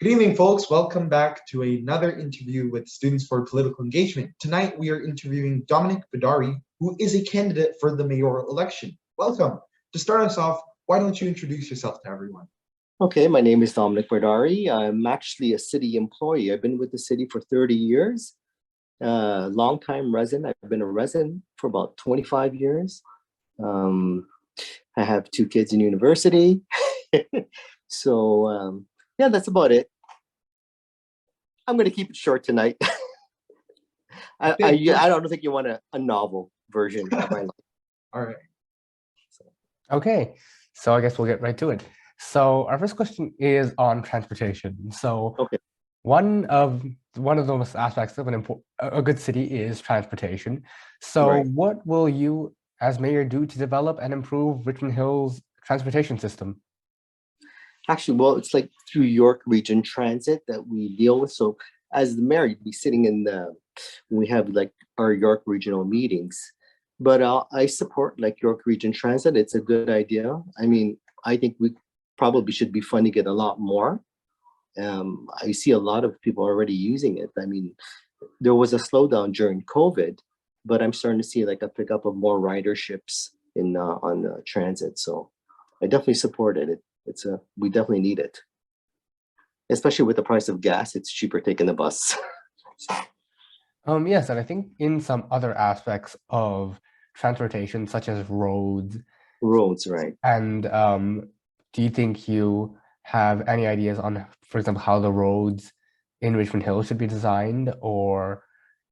Good evening, folks. Welcome back to another interview with Students for Political Engagement. Tonight, we are interviewing Domenic Bardari, who is a candidate for the mayoral election. Welcome. To start us off, why don't you introduce yourself to everyone? Okay, my name is Domenic Bardari. I'm actually a city employee. I've been with the city for 30 years. Long-time resident. I've been a resident for about 25 years. I have 2 kids in university. So, yeah, that's about it. I'm going to keep it short tonight. I don't think you want a novel version of my life. All right. Okay, so I guess we'll get right to it. So our first question is on transportation. So Okay. one of the most aspects of a good city is transportation. So Right. what will you as mayor do to develop and improve Richmond Hill's transportation system? Actually, well, it's like through York Region Transit that we deal with. So as the mayor, you'd be sitting we have like our York regional meetings. But I support like York Region Transit. It's a good idea. I mean, I think we probably should be funding it a lot more. I see a lot of people already using it. I mean, there was a slowdown during COVID, but I'm starting to see like a pickup of more riderships on transit. So I definitely support it. We definitely need it, especially with the price of gas. It's cheaper taking the bus. Yes, and I think in some other aspects of transportation, such as roads, Right? and do you think you have any ideas on, for example, how the roads in Richmond Hill should be designed, or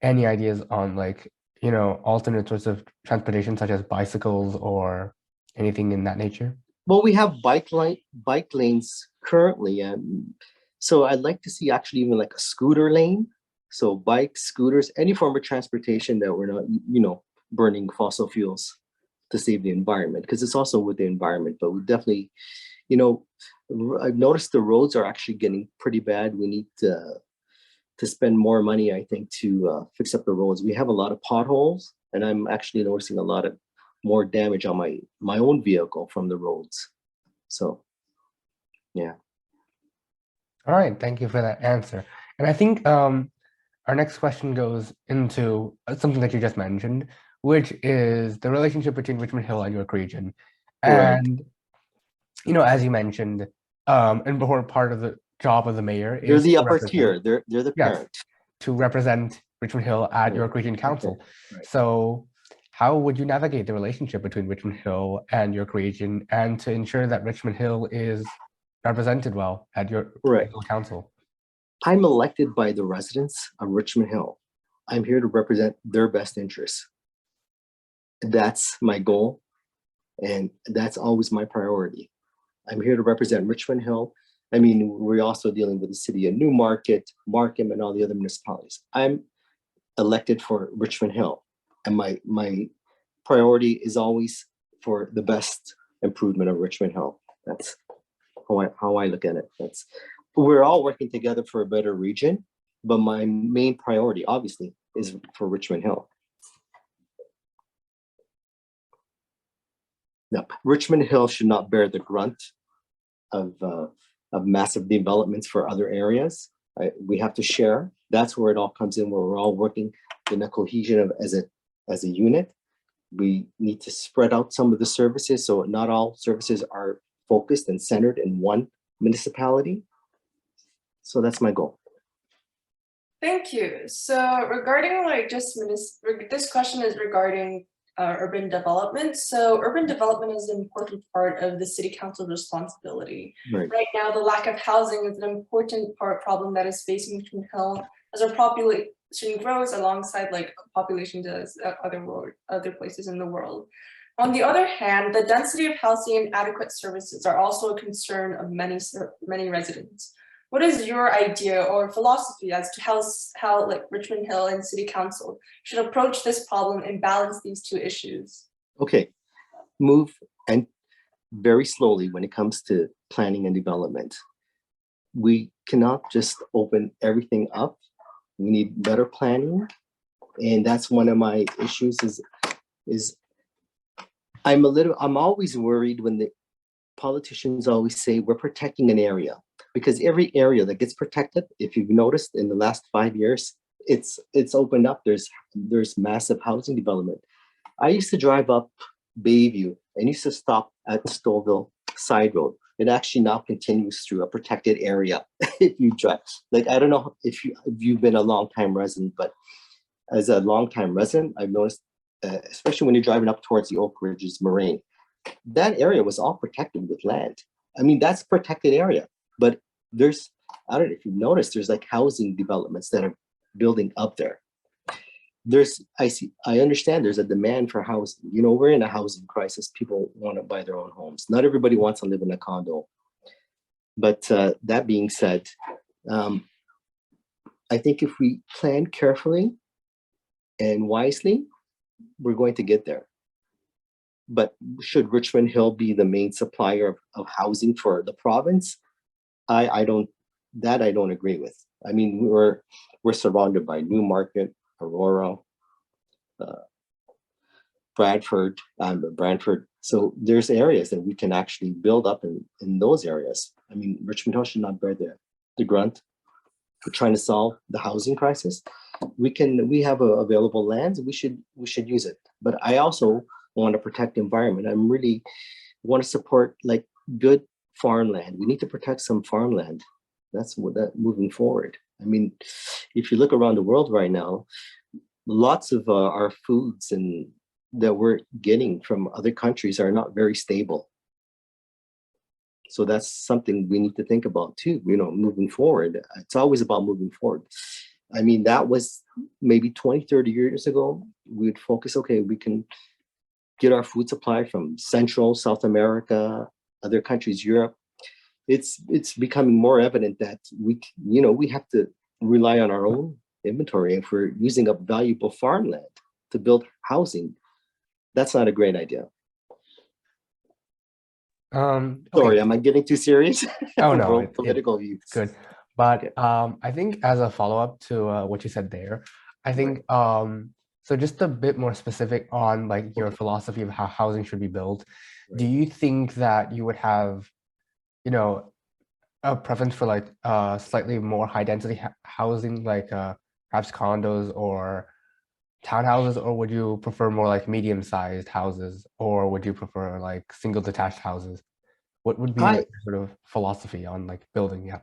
any ideas on alternate sorts of transportation, such as bicycles or anything in that nature? Well, we have bike lanes currently, so I'd like to see actually even like a scooter lane. So bikes, scooters, any form of transportation that we're not, burning fossil fuels to save the environment, because it's also with the environment. But we definitely, I've noticed the roads are actually getting pretty bad. We need to spend more money, I think, to fix up the roads. We have a lot of potholes, and I'm actually noticing a lot of more damage on my own vehicle from the roads. So, yeah. All right, thank you for that answer. And I think our next question goes into something that you just mentioned, which is the relationship between Richmond Hill and York Region. And, as you mentioned, and before, part of the job of the mayor is the upper tier. They're the parent. To represent Richmond Hill at York Region Council. Okay. Right. So how would you navigate the relationship between Richmond Hill and York Region, and to ensure that Richmond Hill is represented well at your local council? I'm elected by the residents of Richmond Hill. I'm here to represent their best interests. That's my goal, and that's always my priority. I'm here to represent Richmond Hill. I mean, we're also dealing with the city of Newmarket, Markham, and all the other municipalities. I'm elected for Richmond Hill, and my priority is always for the best improvement of Richmond Hill. That's how I look at it. We're all working together for a better region, but my main priority, obviously, is for Richmond Hill. Now, Richmond Hill should not bear the grunt of massive developments for other areas. We have to share. That's where it all comes in, where we're all working in a cohesion as a unit. We need to spread out some of the services, so not all services are focused and centered in one municipality. So that's my goal. Thank you. So regarding this question is regarding urban development. So urban development is an important part of the city council's responsibility. Right now, the lack of housing is an important problem that is facing Richmond Hill as our population grows alongside population does at other places in the world. On the other hand, the density of housing and adequate services are also a concern of many residents. What is your idea or philosophy as to how Richmond Hill and City Council should approach this problem and balance these two issues? Okay, move and very slowly when it comes to planning and development. We cannot just open everything up. We need better planning, and that's one of my issues. Is I'm always worried when the politicians always say we're protecting an area. because every area that gets protected, if you've noticed in the last 5 years, it's opened up. There's massive housing development. I used to drive up Bayview and used to stop at Stouffville Side Road. It actually now continues through a protected area. If you drive, like, I don't know if you've been a long time resident, but as a long time resident, I've noticed, especially when you're driving up towards the Oak Ridges Moraine, that area was all protected with land. I mean, that's protected area, but I don't know if you've noticed, there's like housing developments that are building up there. I understand there's a demand for housing. You know, we're in a housing crisis. People want to buy their own homes. Not everybody wants to live in a condo. But that being said, I think if we plan carefully and wisely, we're going to get there. But should Richmond Hill be the main supplier of housing for the province? I don't agree with. I mean, we're surrounded by Newmarket, Aurora, Brantford. So there's areas that we can actually build up in those areas. I mean, Richmond Hill should not bear the grunt. We're trying to solve the housing crisis. We have available lands. We should use it. But I also want to protect the environment. I really want to support like good farmland. We need to protect some farmland. That's what moving forward. I mean, if you look around the world right now, lots of our foods and that we're getting from other countries are not very stable. So that's something we need to think about too, you know, moving forward. It's always about moving forward. I mean, that was maybe 20, 30 years ago. We'd focus, okay, we can get our food supply from Central, South America, other countries, Europe. It's becoming more evident that we have to rely on our own inventory. If we're using up valuable farmland to build housing, that's not a great idea. Okay. Sorry, am I getting too serious? Oh no, Political views. good. But I think as a follow-up to what you said there, I think so just a bit more specific on like your philosophy of how housing should be built. Right. Do you think that you would have, you know, a preference for like slightly more high density housing, like perhaps condos or townhouses, or would you prefer more like medium-sized houses, or would you prefer like single detached houses? What would be like your sort of philosophy on like building? Yeah.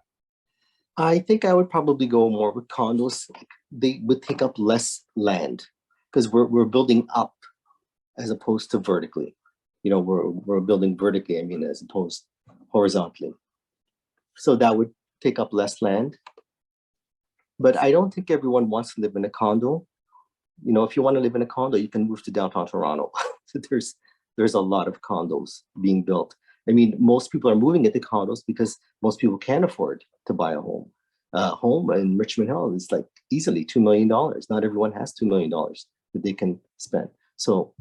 I think I would probably go more with condos. They would take up less land because we're building up as opposed to vertically. You know, we're building vertically, I mean, as opposed horizontally. So that would take up less land. But I don't think everyone wants to live in a condo. You know, if you want to live in a condo, you can move to downtown Toronto. So there's a lot of condos being built. I mean, most people are moving into condos because most people can't afford to buy a home. Home in Richmond Hill is like easily $2 million. Not everyone has $2 million that they can spend. So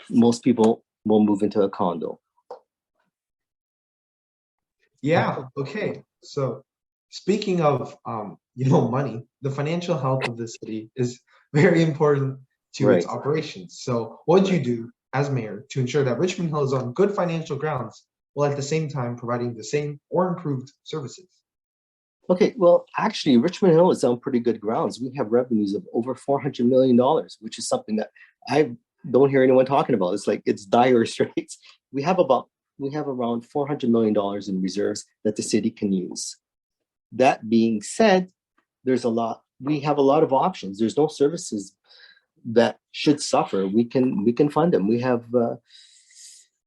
most people will move into a condo. Yeah, okay. So speaking of money, the financial health of the city is very important to its operations. So what do you do as mayor to ensure that Richmond Hill is on good financial grounds while at the same time providing the same or improved services? Okay, well, actually, Richmond Hill is on pretty good grounds. We have revenues of over $400 million, which is something that I don't hear anyone talking about. It's like it's dire straits. We have around $400 million in reserves that the city can use. That being said, we have a lot of options. There's no services that should suffer. We can fund them. We have,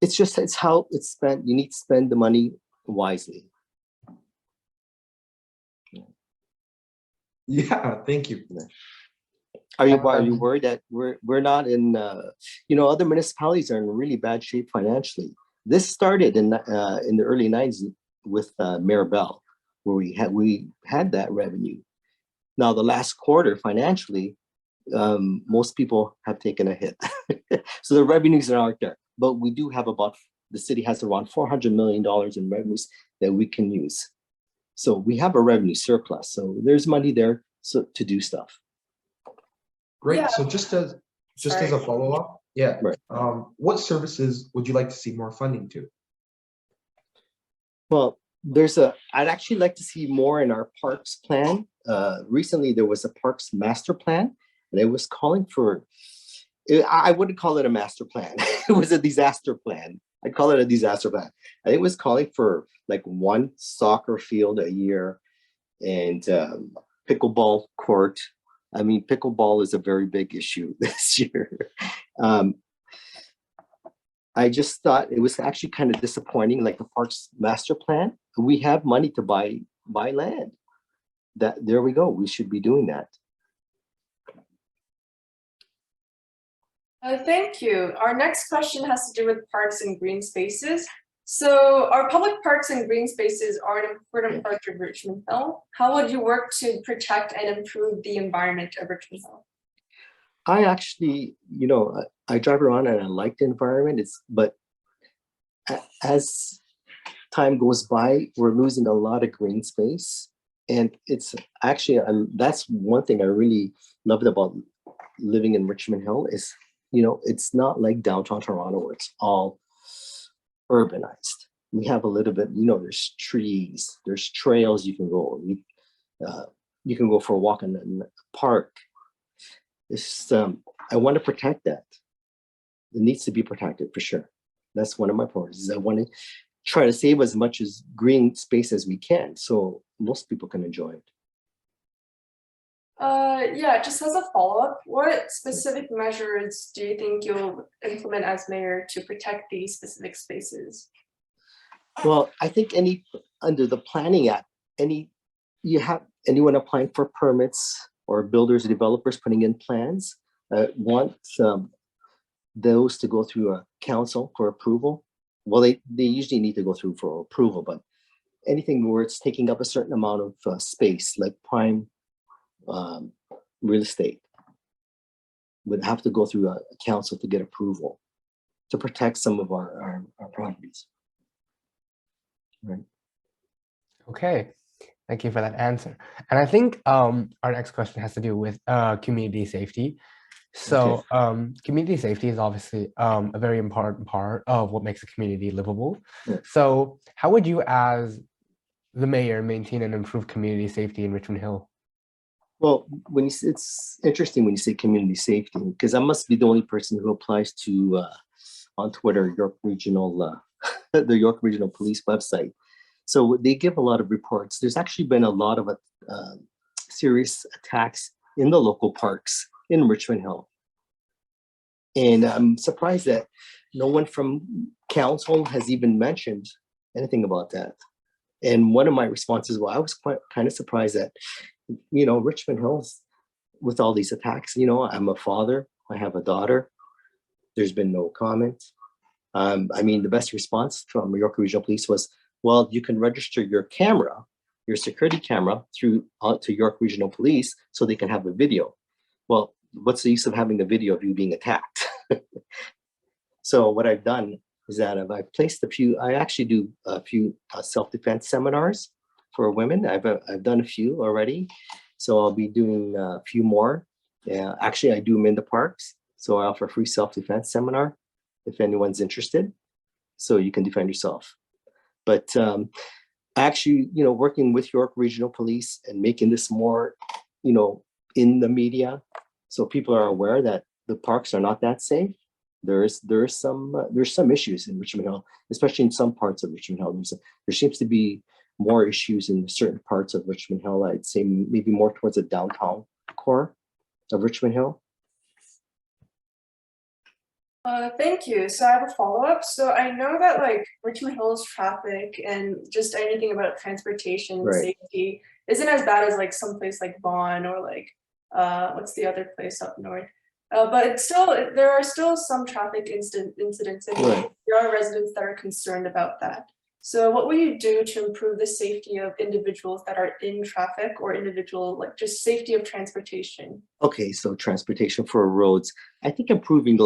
it's how it's spent. You need to spend the money wisely. Yeah, thank you. Are you worried that we're not in, other municipalities are in really bad shape financially? This started in the early 90s with Mayor Bell, where we had that revenue. Now the last quarter financially, most people have taken a hit. So the revenues are out there, but we do have the city has around $400 million in revenues that we can use. So we have a revenue surplus. So there's money there to do stuff. Great. Yeah. So just as a follow-up, Right. What services would you like to see more funding to? Well, I'd actually like to see more in our parks plan. Recently there was a parks master plan, and it was calling for, I wouldn't call it a master plan. It was a disaster plan. I'd call it a disaster plan. I think it was calling for like one soccer field a year and pickleball court. I mean, pickleball is a very big issue this year. I just thought it was actually kind of disappointing, like the parks master plan. We have money to buy land. There we go. We should be doing that. Thank you. Our next question has to do with parks and green spaces. So our public parks and green spaces are an important part of Richmond Hill. How would you work to protect and improve the environment of Richmond Hill? I actually, I drive around and I like the environment. But as time goes by, we're losing a lot of green space. And it's actually, that's one thing I really loved about living in Richmond Hill is, it's not like downtown Toronto where it's all urbanized. We have a little bit, there's trees, there's trails you can go. You can go for a walk in the park. I want to protect that. It needs to be protected for sure. That's one of my priorities. I want to try to save as much as green space as we can so most people can enjoy it. Yeah, just as a follow-up, what specific measures do you think you'll implement as mayor to protect these specific spaces? Well, I think under the Planning Act, anyone applying for permits or builders or developers putting in plans want those to go through a council for approval. Well, they usually need to go through for approval, but anything where it's taking up a certain amount of space, like prime real estate, would have to go through a council to get approval to protect some of our properties. Right. Okay, thank you for that answer. And I think our next question has to do with community safety. So community safety is obviously a very important part of what makes a community livable. Yeah. So how would you, as the mayor, maintain and improve community safety in Richmond Hill? Well, it's interesting when you say community safety, because I must be the only person who applies to on Twitter York Regional the York Regional Police website. So they give a lot of reports. There's actually been a lot of serious attacks in the local parks in Richmond Hill. And I'm surprised that no one from council has even mentioned anything about that. And one of my responses, well, I was kind of surprised that, Richmond Hills, with all these attacks, I'm a father, I have a daughter, there's been no comment. The best response from York Regional Police was, well, you can register your camera, your security camera to York Regional Police so they can have a video. Well, what's the use of having a video of you being attacked? So what I've done is that I've placed I actually do a few self-defense seminars for women. I've done a few already. So I'll be doing a few more. Actually, I do them in the parks. So I offer a free self-defense seminar if anyone's interested. So you can defend yourself. But actually, working with York Regional Police and making this more, in the media, so people are aware that the parks are not that safe. There's some issues in Richmond Hill, especially in some parts of Richmond Hill. There seems to be more issues in certain parts of Richmond Hill. I'd say maybe more towards the downtown core of Richmond Hill. Thank you. So I have a follow-up. So I know that Richmond Hill's traffic and just anything about transportation safety isn't as bad as someplace like Vaughan or what's the other place up north? But it's there are still some traffic incidents, and there are residents that are concerned about that. So what will you do to improve the safety of individuals that are in traffic, or just safety of transportation? Okay, so transportation for roads. I think improving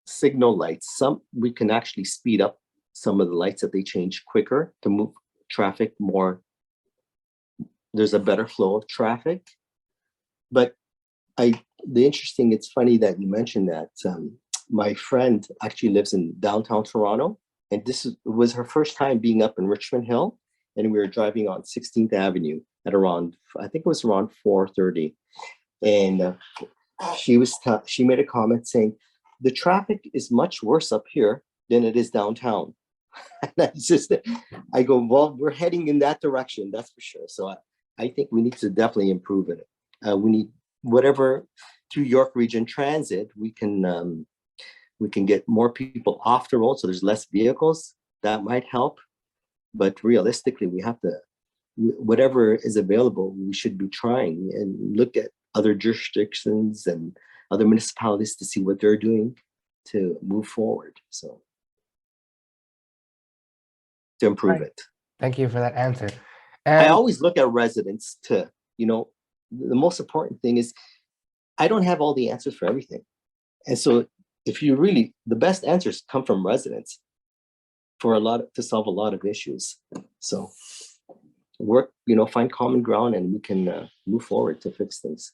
signal lights. We can actually speed up some of the lights that they change quicker to move traffic more. There's a better flow of traffic. But it's funny that you mentioned that. My friend actually lives in downtown Toronto, and this was her first time being up in Richmond Hill. and we were driving on 16th Avenue at around, I think it was around 4:30. And she made a comment saying, the traffic is much worse up here than it is downtown. And that's just, I go, well, we're heading in that direction, that's for sure. So I think we need to definitely improve it. We need whatever through York Region Transit, we can get more people off the road, so there's less vehicles. That might help. But realistically, we have to, whatever is available, we should be trying and look at other jurisdictions and other municipalities to see what they're doing to move forward. So to improve Right. it. Thank you for that answer. I And always look at residents to, the most important thing is I don't have all the answers for everything. And so if you really, the best answers come from residents to solve a lot of issues. So work, find common ground and we can move forward to fix things.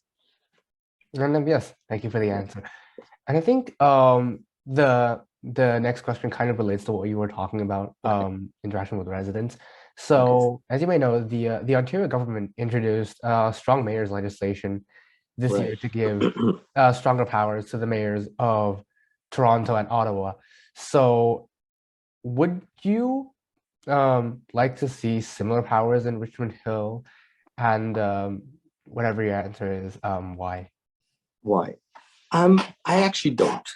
yes, thank you for the answer. And I think the next question kind of relates to what you were talking about, interaction with residents. So as you may know, the Ontario government introduced strong mayors legislation this year Right. to give stronger powers to the mayors of Toronto and Ottawa. So would you like to see similar powers in Richmond Hill? And whatever your answer is, why? Why? I actually don't.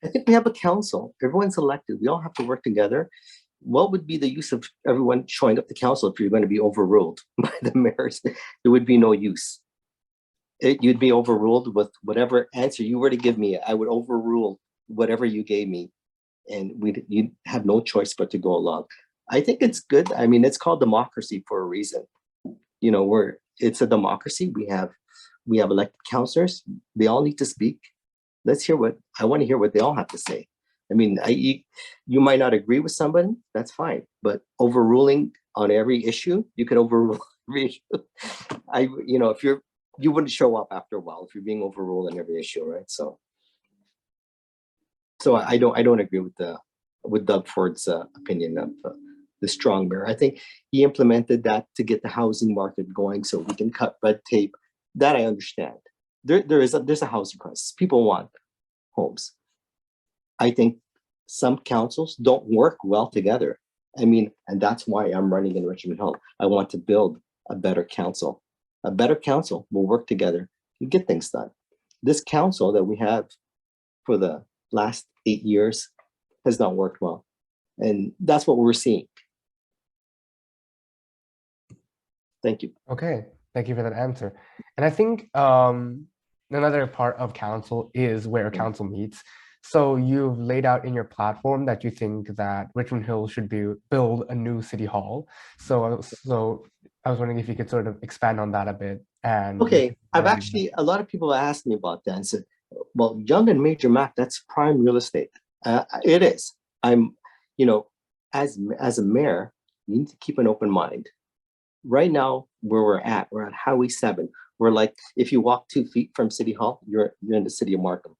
I think we have a council. Everyone's elected. We all have to work together. What would be the use of everyone showing up to council if you're going to be overruled by the mayors? There would be no use. You'd be overruled with whatever answer you were to give me. I would overrule whatever you gave me, and you'd have no choice but to go along. I think it's good. I mean, it's called democracy for a reason. It's a democracy. We have elected councillors. They all need to speak. I want to hear what they all have to say. I mean, you might not agree with somebody, that's fine. But overruling on every issue, you could overrule every issue. If you wouldn't show up after a while if you're being overruled on every issue, right? So I don't agree with Doug Ford's opinion of the strong mayor. I think he implemented that to get the housing market going so we can cut red tape. That I understand. There's a housing crisis. People want homes. I think some councils don't work well together. I mean, and that's why I'm running in Richmond Hill. I want to build a better council. A better council will work together and get things done. This council that we have for the last 8 years has not worked well. And that's what we're seeing. Thank you. Okay, thank you for that answer. And I think another part of council is where council meets. So you've laid out in your platform that you think that Richmond Hill should build a new city hall. So I was wondering if you could sort of expand on that a bit. And okay, a lot of people asked me about that and said, well, Yonge and Major Mac, that's prime real estate. It is. As a mayor, you need to keep an open mind. Right now, where we're at Highway 7. We're like, if you walk 2 feet from City Hall, you're in the city of Markham.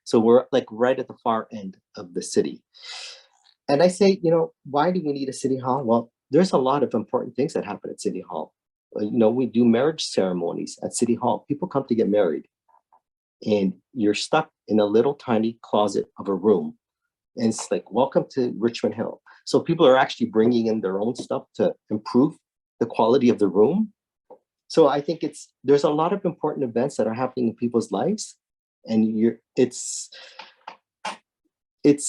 So we're like right at the far end of the city. And I say, why do we need a city hall? Well, there's a lot of important things that happen at City Hall. We do marriage ceremonies at City Hall. People come to get married. And you're stuck in a little tiny closet of a room. And it's like, welcome to Richmond Hill. So people are actually bringing in their own stuff to improve the quality of the room. So I think there's a lot of important events that are happening in people's lives. And it's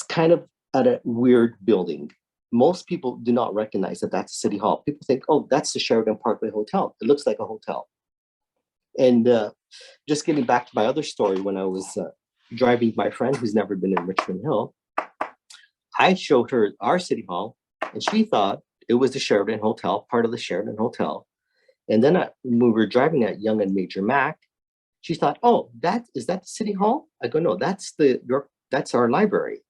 kind of at a weird building. Most people do not recognize that that's City Hall. People think, oh, that's the Sheridan Parkway Hotel. It looks like a hotel. And just getting back to my other story, when I was driving my friend who's never been in Richmond Hill, I showed her our City Hall, and she thought it was the Sheridan Hotel, part of the Sheridan Hotel. And then when we were driving at Yonge and Major Mac, she thought, oh, is that the City Hall? I go, no, that's our library.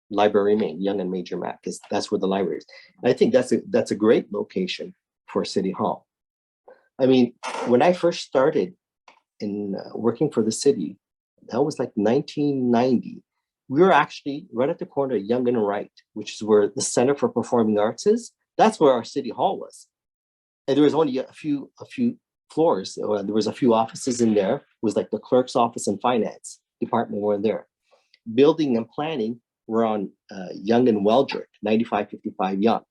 Library Main, Yonge and Major Mac, that's where the library is. And I think that's a great location for City Hall. I mean, when I first started in working for the city, that was like 1990. We were actually right at the corner of Yonge and Wright, which is where the Center for Performing Arts is. That's where our city hall was. And there was only a few floors. There was a few offices in there. It was like the clerk's office and finance department were in there. Building and planning were on Young and Weldrick, 9555 Young.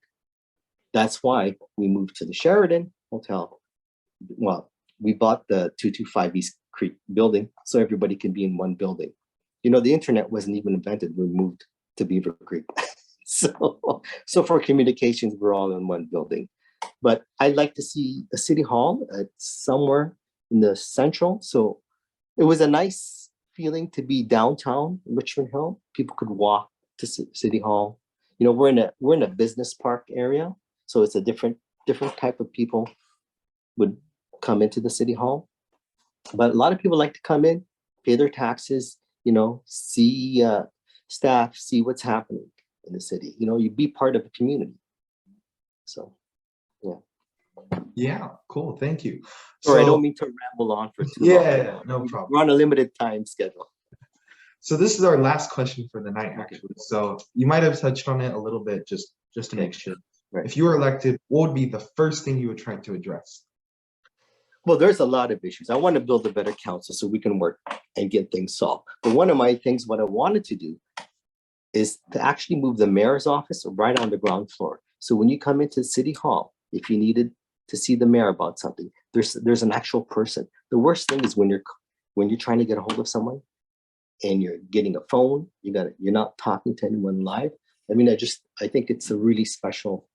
That's why we moved to the Sheridan Hotel. Well, we bought the 225 East Creek building so everybody can be in one building. You know, the internet wasn't even invented. We moved to Beaver Creek. So for communications, we're all in one building. But I'd like to see a city hall somewhere in the central. So it was a nice feeling to be downtown Richmond Hill. People could walk to city hall. You know, we're in a business park area, so it's a different type of people would come into the city hall. But a lot of people like to come in, pay their taxes, you know, see staff, see what's happening in the city. You know, you be part of the community. So, yeah. Yeah, cool. Thank you. Sorry, I don't mean to ramble on for too long. Yeah, no problem. We're on a limited time schedule. So this is our last question for the night, actually. So you might have touched on it a little bit, just to make sure. Right. If you were elected, what would be the first thing you would try to address? Well, there's a lot of issues. I want to build a better council so we can work and get things solved. But one of my things, what I wanted to do is to actually move the mayor's office right on the ground floor. So when you come into City Hall, if you needed to see the mayor about something, there's an actual person. The worst thing is when you're trying to get a hold of someone and you're getting a phone, you're not talking to anyone live. I mean, I think it's a really special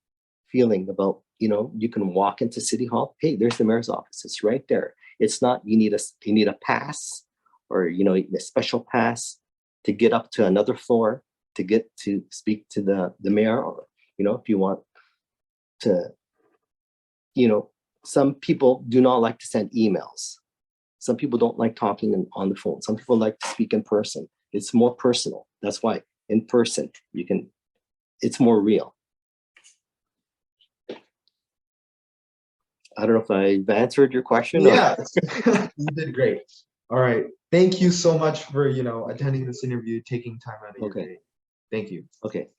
feeling about, you know, you can walk into City Hall. Hey, there's the mayor's office. It's right there. It's not you need a pass or, you know, a special pass to get up to another floor to get to speak to the mayor, or, you know, if you want to, you know, some people do not like to send emails. Some people don't like talking on the phone. Some people like to speak in person. It's more personal. That's why in person it's more real. I don't know if I've answered your question. Yeah, you did great. All right. Thank you so much for, you know, attending this interview, taking time out of your day. Thank you. Okay.